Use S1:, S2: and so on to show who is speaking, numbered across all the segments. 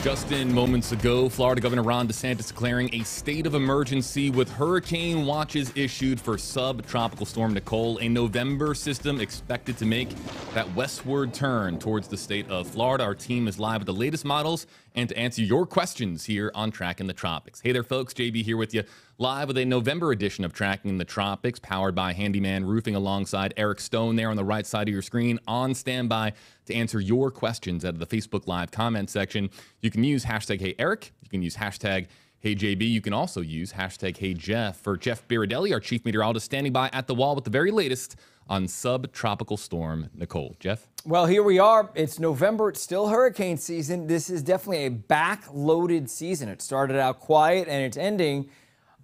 S1: Just in moments ago, Florida Governor Ron DeSantis declaring a state of emergency with hurricane watches issued for Subtropical Storm Nicole, a November system expected to make that westward turn towards the state of Florida. Our team is live with the latest models and to answer your questions here on Tracking the Tropics. Hey there, folks. JB here with you live with a November edition of Tracking the Tropics, powered by Handyman Roofing, alongside Eric Stone there on the right side of your screen, on standby to answer your questions out of the Facebook Live comment section. You can use hashtag Hey Eric. You can use hashtag Hey JB. You can also use hashtag Hey Jeff. For Jeff Biradelli, our chief meteorologist, standing by at the wall with the very latest on Subtropical Storm Nicole. Jeff?
S2: Well, here we are. It's November. It's still hurricane season. This is definitely a back-loaded season. It started out quiet, and it's ending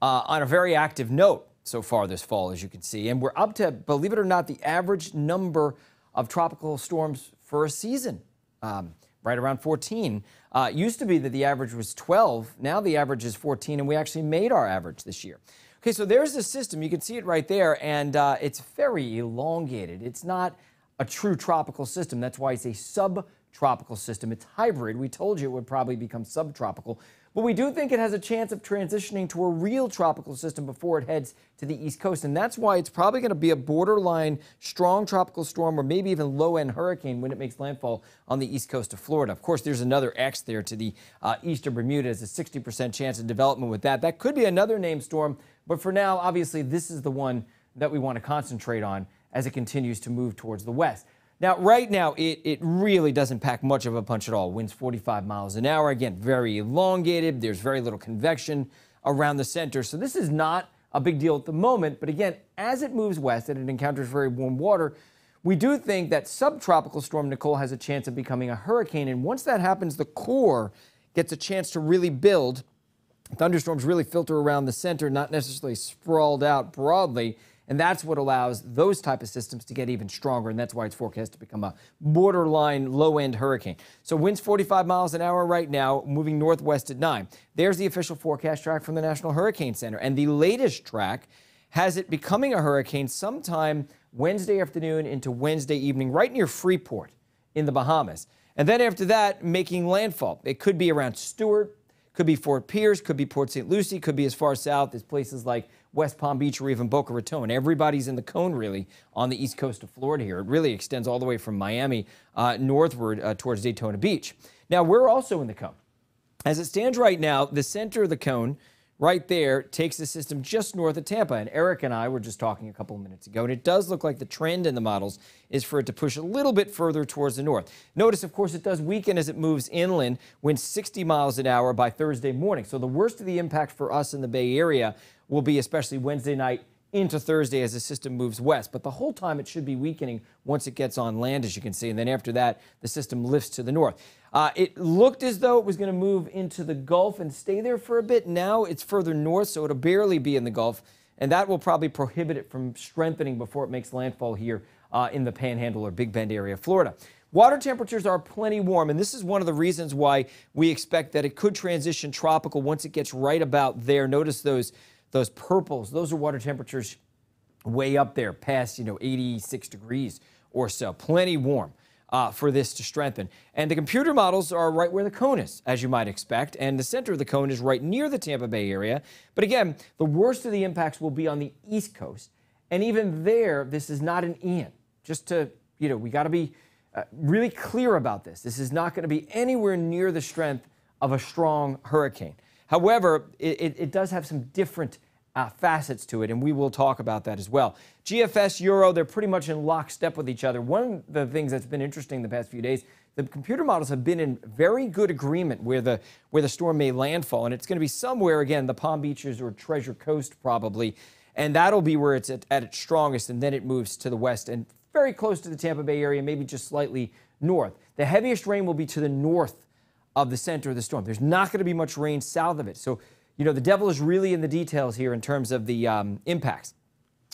S2: on a very active note so far this fall, as you can see. And we're up to, believe it or not, the average number of tropical storms for a season, right around 14. It used to be that the average was 12. Now the average is 14, and we actually made our average this year. Okay, so there's the system. You can see it right there, and it's very elongated. It's not a true tropical system. That's why it's a subtropical system. It's hybrid. We told you it would probably become subtropical. But we do think it has a chance of transitioning to a real tropical system before it heads to the East Coast. And that's why it's probably going to be a borderline strong tropical storm or maybe even low-end hurricane when it makes landfall on the east coast of Florida. Of course, there's another X there to the east of Bermuda. There's a 60% chance of development with that. That could be another named storm. But for now, obviously, this is the one that we want to concentrate on as it continues to move towards the west. Now, right now, it really doesn't pack much of a punch at all. Winds 45 miles an hour. Again, very elongated. There's very little convection around the center. So this is not a big deal at the moment. But again, as it moves west and it encounters very warm water, we do think that Subtropical Storm Nicole has a chance of becoming a hurricane. And once that happens, the core gets a chance to really build. Thunderstorms really filter around the center, not necessarily sprawled out broadly. And that's what allows those type of systems to get even stronger, and that's why it's forecast to become a borderline low-end hurricane. So winds 45 miles an hour right now, moving northwest at 9. There's the official forecast track from the National Hurricane Center, and the latest track has it becoming a hurricane sometime Wednesday afternoon into Wednesday evening, right near Freeport in the Bahamas. And then after that, making landfall. It could be around Stewart, could be Fort Pierce, could be Port St. Lucie, could be as far south as places like West Palm Beach or even Boca Raton. Everybody's in the cone, really, on the east coast of Florida here. It really extends all the way from Miami northward towards Daytona Beach. Now, we're also in the cone. As it stands right now, the center of the cone right there takes the system just north of Tampa. And Eric and I were just talking a couple of minutes ago, and it does look like the trend in the models is for it to push a little bit further towards the north. Notice, of course, it does weaken as it moves inland, winds 60 miles an hour by Thursday morning. So the worst of the impact for us in the Bay Area will be especially Wednesday night into Thursday as the system moves west. But the whole time it should be weakening once it gets on land, as you can see. And then after that, the system lifts to the north. It looked as though it was going to move into the Gulf and stay there for a bit. Now it's further north, so it'll barely be in the Gulf. And that will probably prohibit it from strengthening before it makes landfall here in the Panhandle or Big Bend area of Florida. Water temperatures are plenty warm, and this is one of the reasons why we expect that it could transition tropical once it gets right about there. Notice those purples. Those are water temperatures way up there, past 86 degrees or so. Plenty warm for this to strengthen. And the computer models are right where the cone is, as you might expect. And the center of the cone is right near the Tampa Bay area. But again, the worst of the impacts will be on the East Coast. And even there, this is not an Ian. Just to, we got to be really clear about this. This is not going to be anywhere near the strength of a strong hurricane. However, it does have some different facets to it, and we will talk about that as well. GFS, Euro, they're pretty much in lockstep with each other. One of the things that's been interesting the past few days, the computer models have been in very good agreement where the storm may landfall, and it's going to be somewhere, again, the Palm Beaches or Treasure Coast probably, and that'll be where it's at its strongest, and then it moves to the west and very close to the Tampa Bay area, maybe just slightly north. The heaviest rain will be to the north of the center of the storm. There's not going to be much rain south of it. So, the devil is really in the details here in terms of the impacts.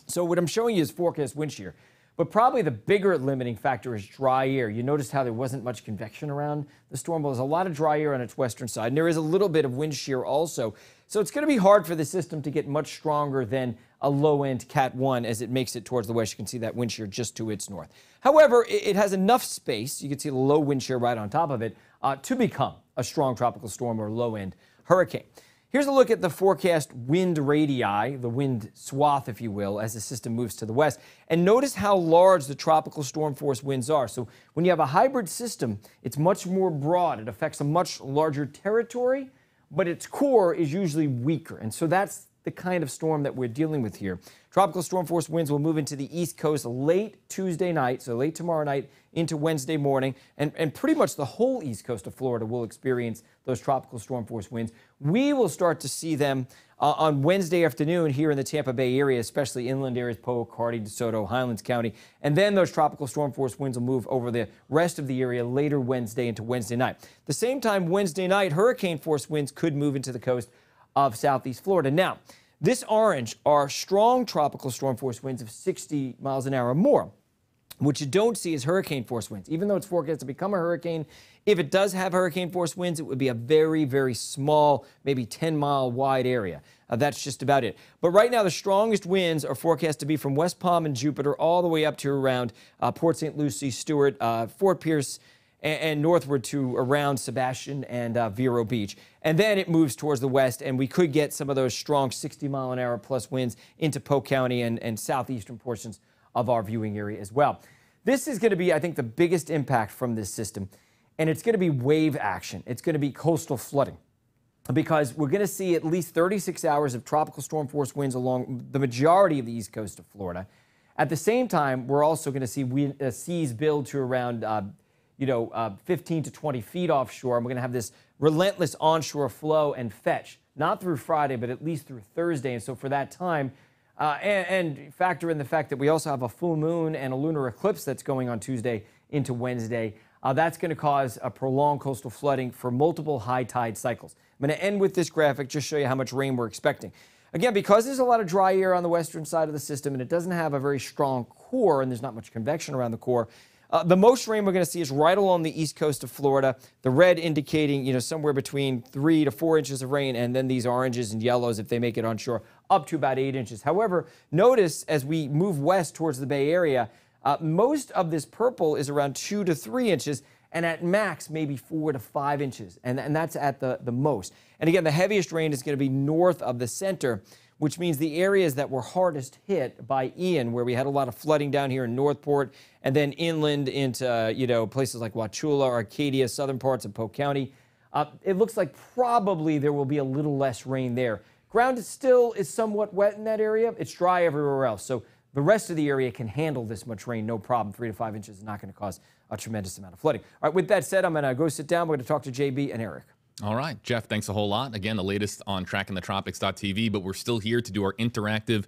S2: So what I'm showing you is forecast wind shear. But probably the bigger limiting factor is dry air. You noticed how there wasn't much convection around the storm. Well, there's a lot of dry air on its western side, and there is a little bit of wind shear also. So it's going to be hard for the system to get much stronger than a low-end Cat 1 as it makes it towards the west. You can see that wind shear just to its north. However, it has enough space. You can see the low wind shear right on top of it, to become a strong tropical storm or low-end hurricane. Here's a look at the forecast wind radii, the wind swath, if you will, as the system moves to the west. And notice how large the tropical storm force winds are. So when you have a hybrid system, it's much more broad. It affects a much larger territory, but its core is usually weaker. And so that's the kind of storm that we're dealing with here. Tropical storm force winds will move into the East Coast late Tuesday night, so late tomorrow night into Wednesday morning, and pretty much the whole East Coast of Florida will experience those tropical storm force winds. We will start to see them on Wednesday afternoon here in the Tampa Bay area, especially inland areas, Polk, Hardy, DeSoto, Highlands County, and then those tropical storm force winds will move over the rest of the area later Wednesday into Wednesday night. At the same time, Wednesday night, hurricane force winds could move into the coast of southeast Florida. Now, this orange are strong tropical storm force winds of 60 miles an hour or more. What you don't see is hurricane force winds. Even though it's forecast to become a hurricane, if it does have hurricane force winds, it would be a very, very small, maybe 10-mile wide area. That's just about it. But right now, the strongest winds are forecast to be from West Palm and Jupiter all the way up to around Port St. Lucie, Stewart, Fort Pierce, and northward to around Sebastian and Vero Beach. And then it moves towards the west, and we could get some of those strong 60-mile-an-hour plus winds into Polk County and southeastern portions of our viewing area as well. This is going to be, I think, the biggest impact from this system, and it's going to be wave action. It's going to be coastal flooding, because we're going to see at least 36 hours of tropical storm force winds along the majority of the east coast of Florida. At the same time, we're also going to see seas build to around 15 to 20 feet offshore, and we're going to have this relentless onshore flow and fetch, not through Friday, but at least through Thursday. And so for that time, and factor in the fact that we also have a full moon and a lunar eclipse that's going on Tuesday into Wednesday, that's going to cause a prolonged coastal flooding for multiple high tide cycles. I'm going to end with this graphic, just show you how much rain we're expecting. Again, because there's a lot of dry air on the western side of the system and it doesn't have a very strong core and there's not much convection around the core, the most rain we're going to see is right along the east coast of Florida, the red indicating, somewhere between 3 to 4 inches of rain, and then these oranges and yellows, if they make it onshore, up to about 8 inches. However, notice as we move west towards the Bay Area, most of this purple is around 2 to 3 inches, and at max, maybe 4 to 5 inches, and that's at the most. And again, the heaviest rain is going to be north of the center, which means the areas that were hardest hit by Ian, where we had a lot of flooding down here in Northport, and then inland into, places like Wauchula, Arcadia, southern parts of Polk County. It looks like probably there will be a little less rain there. Ground still is somewhat wet in that area. It's dry everywhere else. So the rest of the area can handle this much rain, no problem. 3 to 5 inches is not going to cause a tremendous amount of flooding. All right, with that said, I'm going to go sit down. We're going to talk to JB and Eric.
S1: All right, Jeff, thanks a whole lot. Again, the latest on trackingthetropics.tv, but we're still here to do our interactive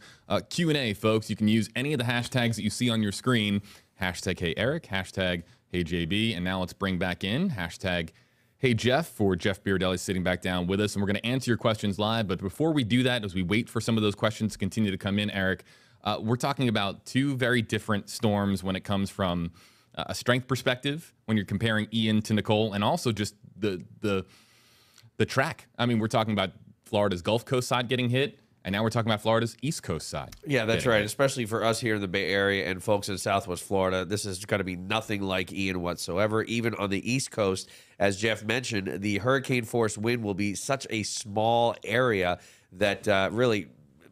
S1: Q&A, folks. You can use any of the hashtags that you see on your screen. Hashtag Hey Eric, hashtag Hey JB, and now let's bring back in hashtag Hey Jeff for Jeff Beardelli sitting back down with us, and we're going to answer your questions live. But before we do that, as we wait for some of those questions to continue to come in, Eric, we're talking about two very different storms when it comes from a strength perspective, when you're comparing Ian to Nicole, and also just the track. I mean, we're talking about Florida's Gulf Coast side getting hit, and now we're talking about Florida's East Coast side.
S3: Yeah, that's right. Especially for us here in the Bay Area and folks in Southwest Florida, this is going to be nothing like Ian whatsoever. Even on the East Coast, as Jeff mentioned, the hurricane force wind will be such a small area that really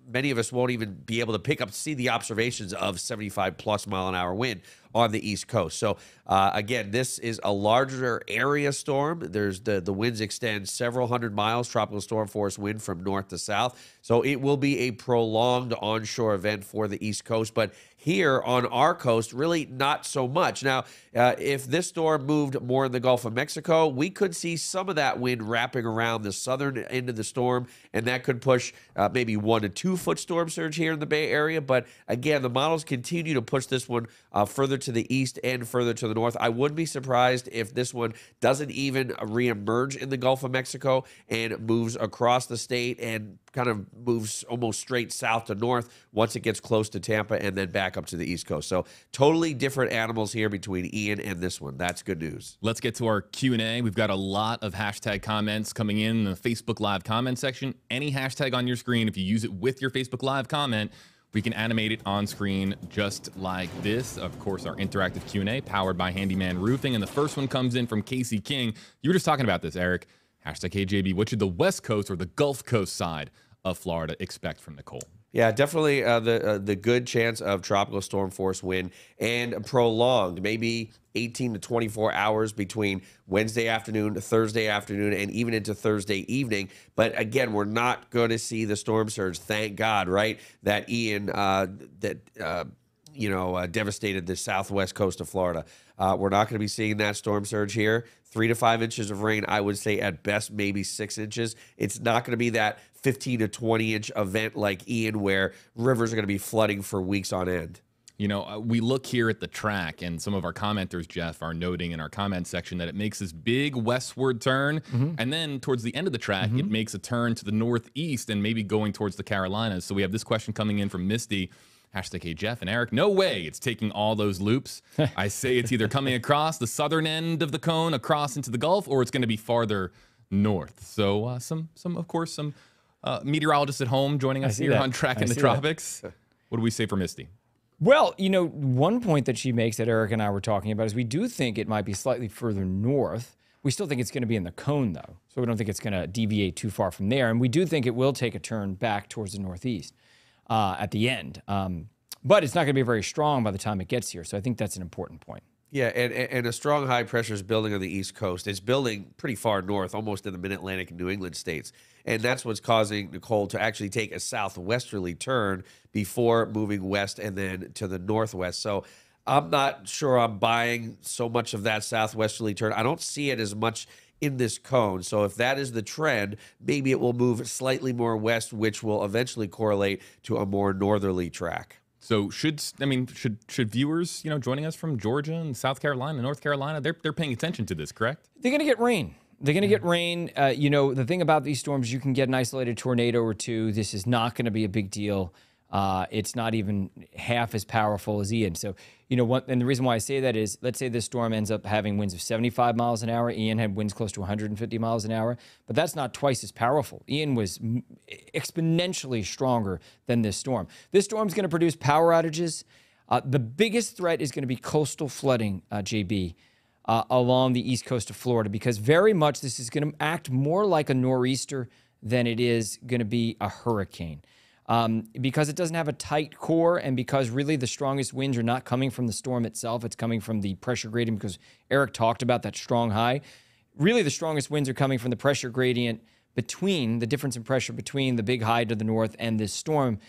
S3: many of us won't even be able to see the observations of 75+ mile an hour wind on the East Coast. So again, this is a larger area storm. There's the winds extend several hundred miles, tropical storm force wind from north to south. So it will be a prolonged onshore event for the East Coast. But here on our coast, really not so much. Now, if this storm moved more in the Gulf of Mexico, we could see some of that wind wrapping around the southern end of the storm, and that could push maybe 1 to 2 foot storm surge here in the Bay Area. But again, the models continue to push this one further to the east and further to the north. I wouldn't be surprised if this one doesn't even reemerge in the Gulf of Mexico and moves across the state and kind of moves almost straight south to north once it gets close to Tampa and then back up to the East Coast. So totally different animals here between Ian and this one. That's good news.
S1: Let's get to our Q&A. We've got a lot of hashtag comments coming in the Facebook Live comment section. Any hashtag on your screen, if you use it with your Facebook Live comment, We can animate it on screen just like this. Of course, our interactive Q&A powered by Handyman Roofing. And the first one comes in from Casey King. You were just talking about this, Eric. Hashtag KJB. What should the West Coast or the Gulf Coast side of Florida expect from Nicole?
S3: Yeah, definitely the good chance of tropical storm force wind and prolonged, maybe 18 to 24 hours between Wednesday afternoon, Thursday afternoon, and even into Thursday evening. But again, we're not going to see the storm surge. Thank God, right? That Ian devastated the southwest coast of Florida. We're not going to be seeing that storm surge here. 3 to 5 inches of rain, I would say at best maybe 6 inches. It's not going to be that 15 to 20 inch event like Ian where rivers are going to be flooding for weeks on end.
S1: You know, we look here at the track, and some of our commenters, Jeff, are noting in our comment section that it makes this big westward turn, and then towards the end of the track, it makes a turn to the northeast and maybe going towards the Carolinas. So we have this question coming in from Misty. Hashtag hey, Jeff and Eric. No way it's taking all those loops. I say it's either coming across the southern end of the cone, across into the Gulf, or it's going to be farther north. So some meteorologists at home joining us here on Track in the Tropics. What do we say for Misty?
S2: Well, you know, one point that she makes that Eric and I were talking about is we do think it might be slightly further north. We still think it's going to be in the cone, though. So we don't think it's going to deviate too far from there. And we do think it will take a turn back towards the northeast at the end. But it's not going to be very strong by the time it gets here. So I think that's an important point.
S3: Yeah, and a strong high pressure is building on the East Coast. It's building pretty far north, almost in the mid-Atlantic and New England states. And that's what's causing Nicole to actually take a southwesterly turn before moving west and then to the northwest. So I'm not sure I'm buying so much of that southwesterly turn. I don't see it as much in this cone. So if that is the trend, maybe it will move slightly more west, which will eventually correlate to a more northerly track.
S1: So should viewers, joining us from Georgia and South Carolina, North Carolina, they're paying attention to this, correct?
S2: They're going to get rain. They're going to get rain. The thing about these storms, you can get an isolated tornado or two. This is not going to be a big deal. It's not even half as powerful as Ian. So, and the reason why I say that is, let's say this storm ends up having winds of 75 miles an hour. Ian had winds close to 150 miles an hour, but that's not twice as powerful. Ian was exponentially stronger than this storm. This storm's going to produce power outages. The biggest threat is going to be coastal flooding, JB, along the east coast of Florida, because very much this is going to act more like a nor'easter than it is going to be a hurricane. Because it doesn't have a tight core, and because really the strongest winds are not coming from the storm itself, it's coming from the pressure gradient, because Eric talked about that strong high. Really, the strongest winds are coming from the pressure gradient between, the difference in pressure between the big high to the north and this storm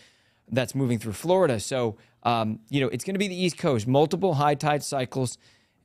S2: that's moving through Florida. So, it's going to be the East Coast, multiple high tide cycles,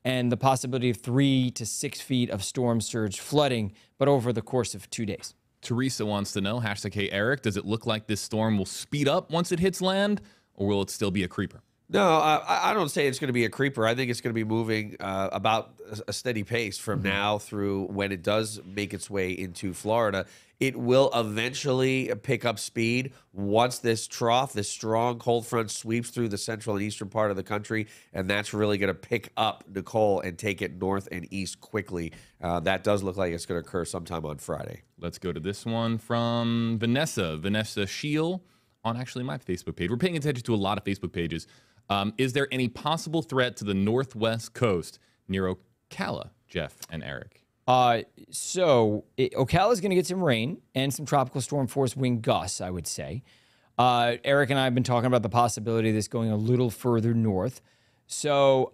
S2: and the possibility of 3 to 6 feet of storm surge flooding, but over the course of 2 days.
S1: Teresa wants to know, hashtag hey Eric, does it look like this storm will speed up once it hits land, or will it still be a creeper?
S3: No, I don't say it's going to be a creeper. I think it's going to be moving about a steady pace from now through when it does make its way into Florida. It will eventually pick up speed once this trough, this strong cold front sweeps through the central and eastern part of the country, and that's really going to pick up Nicole and take it north and east quickly. That does look like it's going to occur sometime on Friday.
S1: Let's go to this one from Vanessa Scheel on actually my Facebook page. We're paying attention to a lot of Facebook pages. Is there any possible threat to the northwest coast near Ocala, Jeff and Eric?
S2: Ocala is going to get some rain and some tropical storm force wind gusts, I would say. Eric and I have been talking about the possibility of this going a little further north. So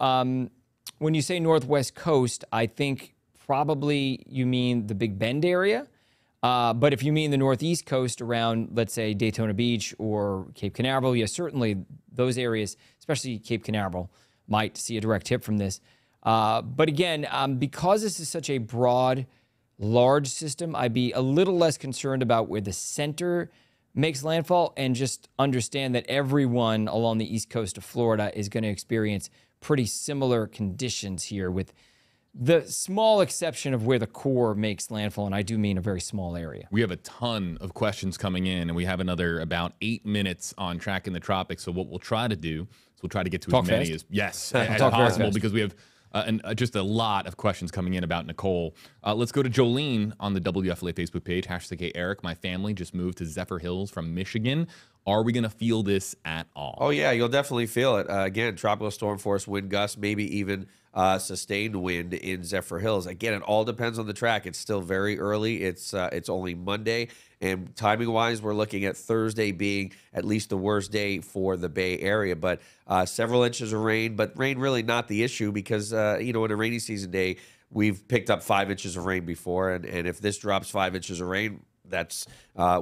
S2: when you say northwest coast, I think probably you mean the Big Bend area. But if you mean the northeast coast around, let's say, Daytona Beach or Cape Canaveral, yes, certainly those areas, especially Cape Canaveral, might see a direct hit from this. But again, because this is such a broad, large system, I'd be a little less concerned about where the center makes landfall, and just understand that everyone along the east coast of Florida is going to experience pretty similar conditions here, with the small exception of where the core makes landfall, and I do mean a very small area.
S1: We have a ton of questions coming in, and we have another about 8 minutes on Track in the Tropics. So what we'll try to do is we'll try to get to as many as possible, because we have just a lot of questions coming in about Nicole. Let's go to Jolene on the WFLA Facebook page. Hashtag hey Eric, my family just moved to Zephyr Hills from Michigan Are we going to feel this at all?
S3: Oh, yeah, you'll definitely feel it. Again, tropical storm force wind gusts, maybe even sustained wind in Zephyr Hills. Again, it all depends on the track. It's still very early. It's only Monday. And timing-wise, we're looking at Thursday being at least the worst day for the Bay Area. But several inches of rain, but rain really not the issue because, in a rainy season day, we've picked up 5 inches of rain before. And if this drops 5 inches of rain, that's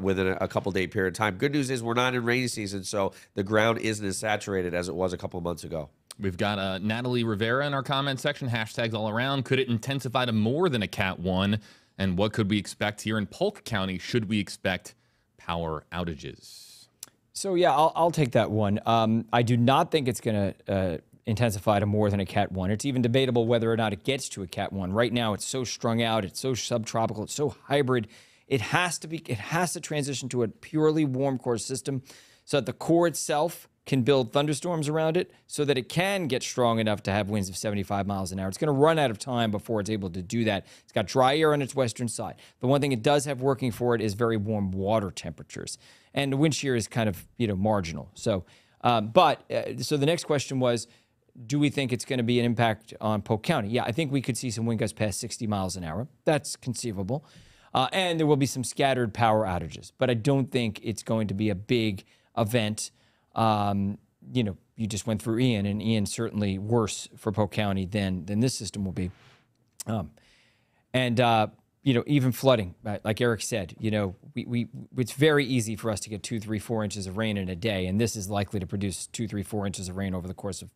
S3: within a couple-day period of time. Good news is we're not in rainy season, so the ground isn't as saturated as it was a couple of months ago.
S1: We've got Natalie Rivera in our comment section. Hashtags all around. Could it intensify to more than a Cat 1? And what could we expect here in Polk County? Should we expect power outages?
S2: So, yeah, I'll take that one. I do not think it's going to intensify to more than a Cat 1. It's even debatable whether or not it gets to a Cat 1. Right now, it's so strung out. It's so subtropical. It's so hybrid. It has to transition to a purely warm core system so that the core itself can build thunderstorms around it so that it can get strong enough to have winds of 75 miles an hour. It's going to run out of time before it's able to do that. It's got dry air on its western side. The one thing it does have working for it is very warm water temperatures. And the wind shear is kind of, marginal. So, so the next question was, do we think it's going to be an impact on Polk County? Yeah, I think we could see some wind gusts past 60 miles an hour. That's conceivable. And there will be some scattered power outages. But I don't think it's going to be a big event. You just went through Ian, and Ian's certainly worse for Polk County than this system will be. Even flooding, like Eric said, it's very easy for us to get 2, 3, 4 inches of rain in a day, and this is likely to produce 2, 3, 4 inches of rain over the course of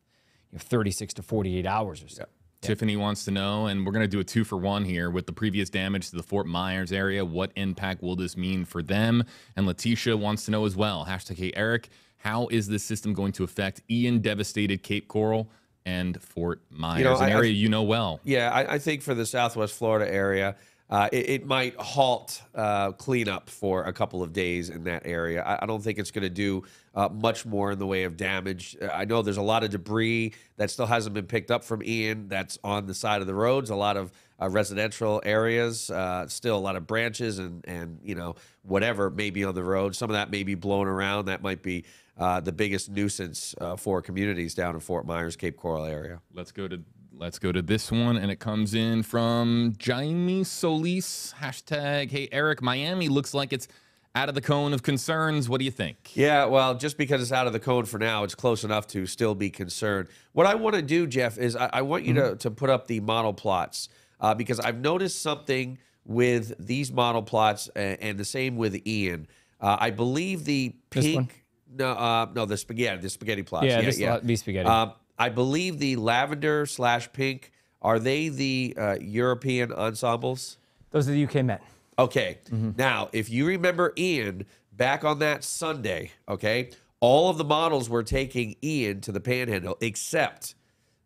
S2: 36 to 48 hours or so.
S1: Yeah. Tiffany wants to know, and we're going to do a 2-for-1 here with the previous damage to the Fort Myers area. What impact will this mean for them? And Letitia wants to know as well. Hashtag Hey Eric, how is this system going to affect Ian devastated Cape Coral and Fort Myers, an area you know well?
S3: Yeah, I think for the Southwest Florida area, it might halt cleanup for a couple of days in that area. I don't think it's going to do much more in the way of damage. I know there's a lot of debris that still hasn't been picked up from Ian that's on the side of the roads, a lot of residential areas, still a lot of branches and whatever may be on the road. Some of that may be blown around. That might be the biggest nuisance for communities down in Fort Myers, Cape Coral area.
S1: Let's go to this one, and it comes in from Jaime Solis. Hashtag Hey Eric, Miami looks like it's out of the cone of concerns. What do you think?
S3: Yeah, well, just because it's out of the cone for now, it's close enough to still be concerned. What I want to do, Jeff, is I want you to put up the model plots because I've noticed something with these model plots and the same with Ian. I believe the pink... No, the spaghetti plots.
S2: Yeah, these spaghetti.
S3: I believe the lavender/pink, are they the European ensembles?
S2: Those are the UK Met.
S3: Okay. Now, if you remember Ian, back on that Sunday, okay, all of the models were taking Ian to the Panhandle except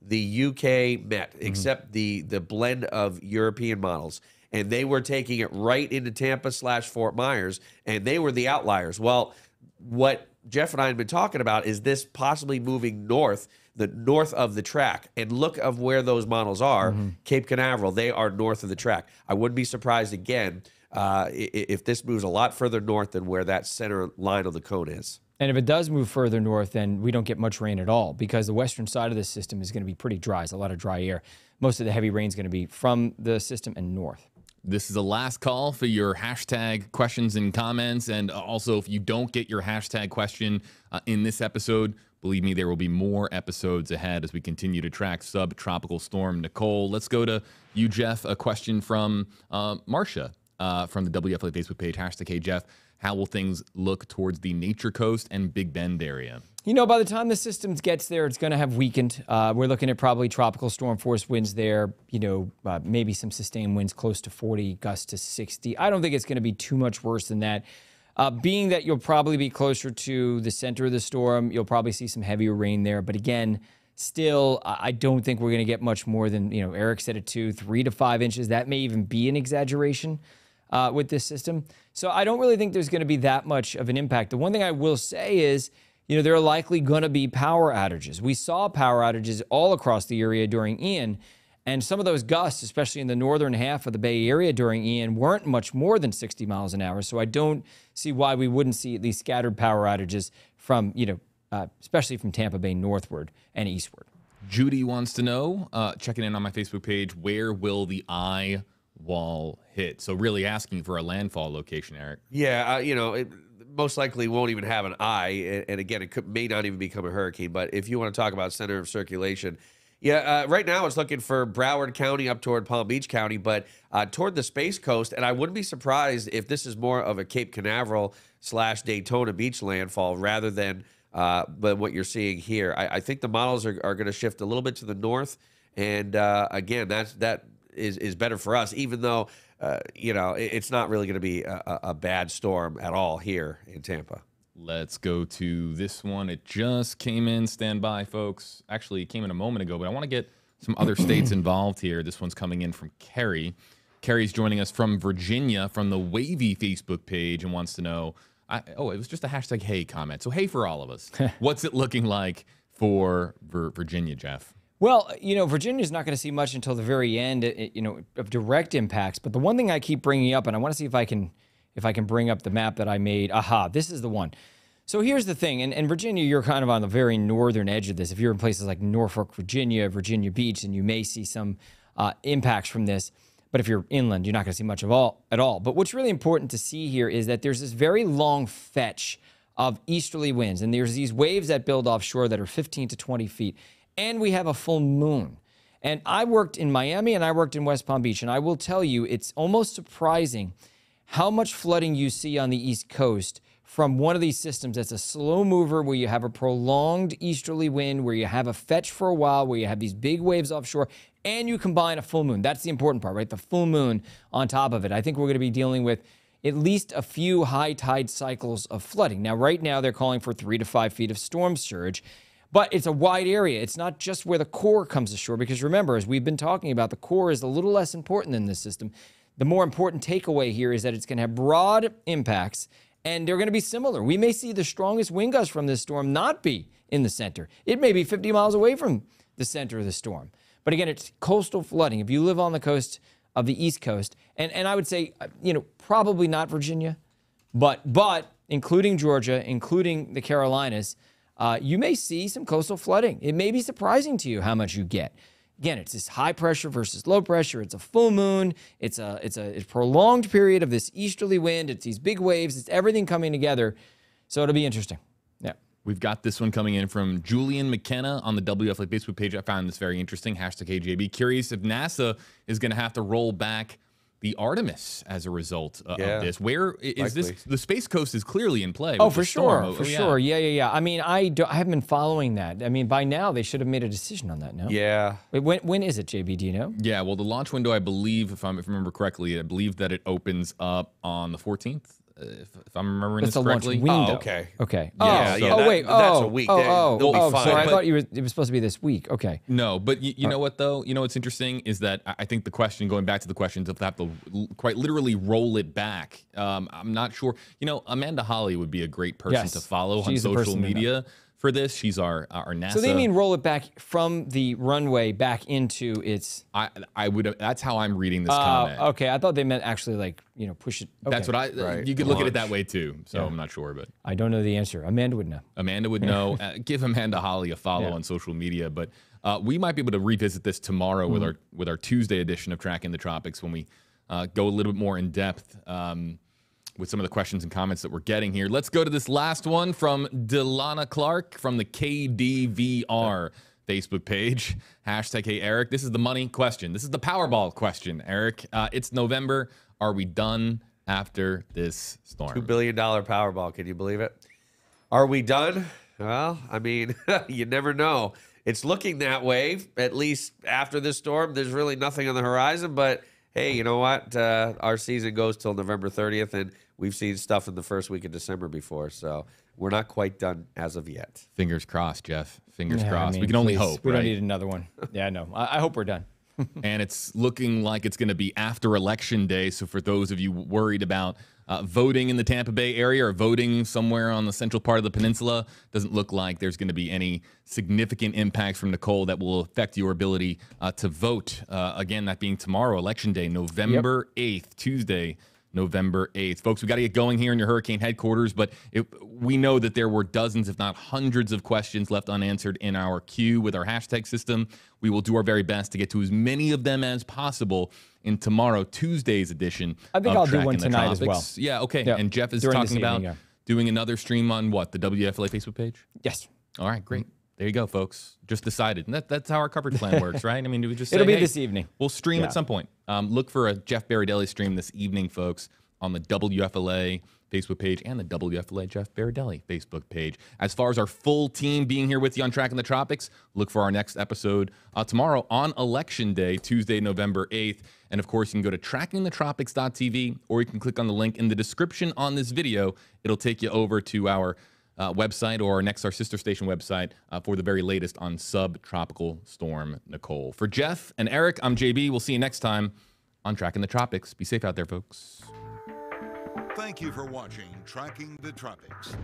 S3: the UK Met, except the blend of European models. And they were taking it right into Tampa/Fort Myers, and they were the outliers. Well, what Jeff and I have been talking about is this possibly moving north, the north of the track. And look of where those models are, Cape Canaveral, they are north of the track. I wouldn't be surprised again if this moves a lot further north than where that center line of the cone is.
S2: And if it does move further north, then we don't get much rain at all because the western side of the system is going to be pretty dry. It's a lot of dry air. Most of the heavy rain is going to be from the system and north.
S1: This is the last call for your hashtag questions and comments. And also, if you don't get your hashtag question in this episode, believe me, there will be more episodes ahead as we continue to track Subtropical Storm Nicole. Let's go to you, Jeff. A question from Marcia from the WFLA Facebook page. Hashtag Hey Jeff, how will things look towards the Nature Coast and Big Bend area?
S2: By the time the system gets there, it's going to have weakened. We're looking at probably tropical storm force winds there, maybe some sustained winds close to 40, gusts to 60. I don't think it's going to be too much worse than that. Being that you'll probably be closer to the center of the storm, you'll probably see some heavier rain there. But again, still, I don't think we're going to get much more than, Eric said it too, 3 to 5 inches. That may even be an exaggeration with this system. So I don't really think there's going to be that much of an impact. The one thing I will say is, there are likely going to be power outages. We saw power outages all across the area during Ian, And some of those gusts, especially in the northern half of the Bay Area during Ian, weren't much more than 60 miles an hour. So I don't see why we wouldn't see at least scattered power outages from, especially from Tampa Bay northward and eastward.
S1: Judy wants to know, checking in on my Facebook page, where will the eye wall hit? So really asking for a landfall location, Eric.
S3: Yeah, it most likely won't even have an eye. And again, it may not even become a hurricane. But if you want to talk about center of circulation, right now it's looking for Broward County up toward Palm Beach County, but toward the Space Coast. And I wouldn't be surprised if this is more of a Cape Canaveral / Daytona Beach landfall rather than what you're seeing here. I think the models are going to shift a little bit to the north. And again, that is better for us, even though, it's not really going to be a bad storm at all here in Tampa.
S1: Let's go to this one. It just came in. Stand by, folks. Actually, it came in a moment ago, but I want to get some other states involved here. This one's coming in from Kerry. Kerry's joining us from Virginia from the Wavy Facebook page and wants to know, it was just a hashtag hey comment. So hey for all of us. What's it looking like for Virginia, Jeff?
S2: Well, Virginia's not going to see much until the very end, of direct impacts. But the one thing I keep bringing up, and I want to see if I can bring up the map that I made. Aha, this is the one. So here's the thing. And Virginia, you're kind of on the very northern edge of this. If you're in places like Norfolk, Virginia Beach, then you may see some impacts from this. But if you're inland, you're not going to see much at all. But what's really important to see here is that there's this very long fetch of easterly winds. And there's these waves that build offshore that are 15 to 20 feet. And we have a full moon. And I worked in Miami and I worked in West Palm Beach. And I will tell you, it's almost surprising how much flooding you see on the East Coast from one of these systems that's a slow mover where you have a prolonged easterly wind, where you have a fetch for a while, where you have these big waves offshore, and you combine a full moon. That's the important part, right? The full moon on top of it. I think we're going to be dealing with at least a few high tide cycles of flooding. Now, right now, they're calling for 3 to 5 feet of storm surge. But it's a wide area. It's not just where the core comes ashore, because remember, as we've been talking about, the core is a little less important than this system. The more important takeaway here is that it's going to have broad impacts, and they're going to be similar. We may see the strongest wind gusts from this storm not be in the center. It may be 50 miles away from the center of the storm. But again, it's coastal flooding. If you live on the coast of the East Coast, and I would say, probably not Virginia, but including Georgia, including the Carolinas, you may see some coastal flooding. It may be surprising to you how much you get. Again, it's this high pressure versus low pressure. It's a full moon. It's a prolonged period of this easterly wind. It's these big waves. It's everything coming together. So it'll be interesting. Yeah.
S1: We've got this one coming in from Julian McKenna on the WFLA Facebook page. I found this very interesting. Hashtag AJB. Curious if NASA is going to have to roll back the Artemis as a result of this. Where is this? The Space Coast is clearly in play.
S2: Oh, for sure. For sure. Yeah. I mean, I haven't been following that. I mean, by now they should have made a decision on that, no?
S3: Yeah.
S2: Wait, when is it, JB? Do you know?
S1: Yeah, well, the launch window, I believe, if I remember correctly, I believe that it opens up on the 14th. If I'm remembering this correctly.
S2: Launch window.
S3: Oh, okay.
S2: Okay.
S3: Yeah, that's a week. They'll be fine.
S2: So I thought it was supposed to be this week. Okay.
S1: No, but you know what, though? You know what's interesting is that I think the question, going back to the questions, if they have to quite literally roll it back, I'm not sure. Amanda Hawley would be a great person to follow on social media for this. She's our NASA.
S2: So they mean roll it back from the runway back into its.
S1: I would. That's how I'm reading this comment.
S2: Okay, I thought they meant actually push it. Okay.
S1: That's what I.
S3: Right.
S1: You could look at it that way too. So I'm not sure, but
S2: I don't know the answer. Amanda would know.
S1: Amanda would know. Give Amanda Hawley a follow on social media, but we might be able to revisit this tomorrow with our Tuesday edition of Tracking the Tropics when we go a little bit more in depth. With some of the questions and comments that we're getting here. Let's go to this last one from Delana Clark from the KDVR Facebook page. Hashtag Hey Eric. This is the money question. This is the Powerball question, Eric. It's November. Are we done after this storm?
S3: $2 billion Powerball. Can you believe it? Are we done? Well, I mean, you never know. It's looking that way. At least after this storm, there's really nothing on the horizon, but hey, you know what? Our season goes till November 30th, and we've seen stuff in the first week of December before, so we're not quite done as of yet.
S1: Fingers crossed, Jeff. Fingers crossed. We can only hope,
S2: We
S1: right?
S2: don't need another one. Yeah, I know. I hope we're done.
S1: And it's looking like it's going to be after Election Day. So for those of you worried about voting in the Tampa Bay area or voting somewhere on the central part of the peninsula, doesn't look like there's going to be any significant impact from Nicole that will affect your ability to vote. Again, that being tomorrow, Election Day, November 8th, Tuesday, November 8th. Folks, we got to get going here in your hurricane headquarters, but we know that there were dozens, if not hundreds of questions left unanswered in our queue with our hashtag system. We will do our very best to get to as many of them as possible in tomorrow, Tuesday's edition.
S2: I think I'll do one tonight as well.
S1: Yeah, okay.
S2: Yep.
S1: And Jeff is
S2: During
S1: talking
S2: this evening,
S1: about doing another stream on what? The WFLA Facebook page?
S2: Yes.
S1: All right, great. There you go, folks. Just decided. And that's how our coverage plan works, right? I mean, we just say,
S2: It'll be
S1: hey,
S2: this evening.
S1: We'll stream at some point. Look for a Jeff Baradelli stream this evening, folks, on the WFLA Facebook page and the WFLA Jeff Baradelli Facebook page. As far as our full team being here with you on Tracking the Tropics, look for our next episode tomorrow on Election Day, Tuesday, November 8th. And of course, you can go to trackingthetropics.tv, or you can click on the link in the description on this video. It'll take you over to our website, or our sister station website, for the very latest on Subtropical Storm Nicole. For Jeff and Eric, I'm JB. We'll see you next time on Tracking the Tropics. Be safe out there, folks.
S4: Thank you for watching Tracking the Tropics.